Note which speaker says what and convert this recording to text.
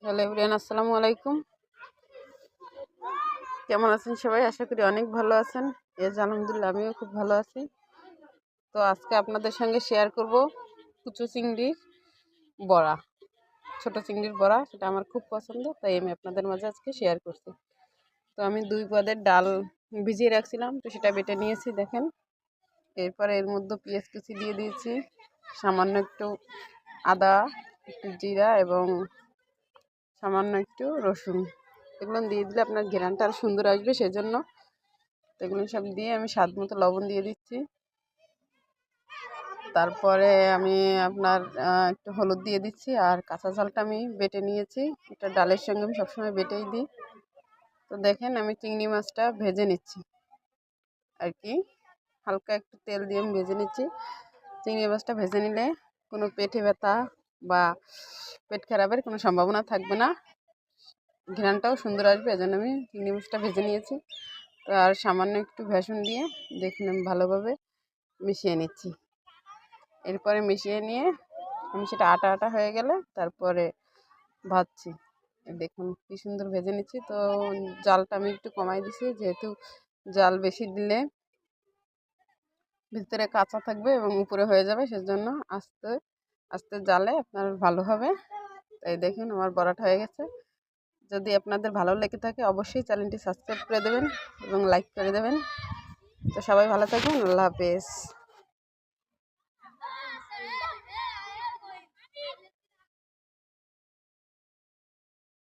Speaker 1: Hello everyone, আসসালামু আলাইকুম। কেমন আছেন সবাই? আশা করি অনেক ভালো আছেন। আলহামদুলিল্লাহ আমিও খুব ভালো আছি। তো আজকে আপনাদের সঙ্গে শেয়ার করব কুচো চিংড়ির বড়া, ছোট চিংড়ির বড়া। সেটা আমার খুব পছন্দ, তাই আমি আপনাদের মাঝে আজকে শেয়ার করছি। তো আমি 2 পদের ডাল ভিজিয়ে রাখছিলাম, তো সেটা বেটে নিয়েছি দেখেন। এরপরে এর মধ্যে পেঁয়াজ কুচি দিয়ে দিয়েছি, সামান্য একটু আদা, একটু জিরা এবং সামান্য একটু রসুন। এগুলো দিয়ে দিলে আপনার ঘ্রাণটা আরও সুন্দর আসবে, সেজন্য। তো এগুলো সব দিয়ে আমি স্বাদ মতো লবণ দিয়ে দিচ্ছি। তারপরে আমি আপনার একটু হলুদ দিয়ে দিচ্ছি, আর কাঁচা ঝালটা আমি বেটে নিয়েছি। এটা ডালের সঙ্গে আমি সবসময় বেটেই দিই। তো দেখেন আমি চিংড়ি মাছটা ভেজে নিচ্ছি আর কি, হালকা একটু তেল দিয়ে আমি ভেজে নিচ্ছি। চিংড়ি মাছটা ভেজে নিলে কোনো পেটে ব্যথা বা পেট খারাপের কোনো সম্ভাবনা থাকবে না, ঘ্রাণটাও সুন্দর আসবে। এজন্য আমি চিংড়ি মাছটা ভেজে নিয়েছি। তো আর সামান্য একটু বেসন দিয়ে দেখুন আমি ভালোভাবে মিশিয়ে নিচ্ছি। এরপরে মিশিয়ে নিয়ে আমি সেটা আটা আটা হয়ে গেলে তারপরে ভাজছি। দেখুন কি সুন্দর ভেজে নিচ্ছি। তো জালটা আমি একটু কমাই দিছি, যেহেতু জাল বেশি দিলে ভিতরে কাঁচা থাকবে এবং উপরে হয়ে যাবে, সেজন্য আস্তে আস্তে জালে আপনার ভালো হবে। তাই দেখুন আমার বড়াটা হয়ে গেছে। যদি আপনাদের ভালো লেগে থাকে অবশ্যই চ্যানেলটি সাবস্ক্রাইব করে দেবেন এবং লাইক করে দেবেন। তো সবাই ভালো থাকবেন। আল্লাহ হাফেজ।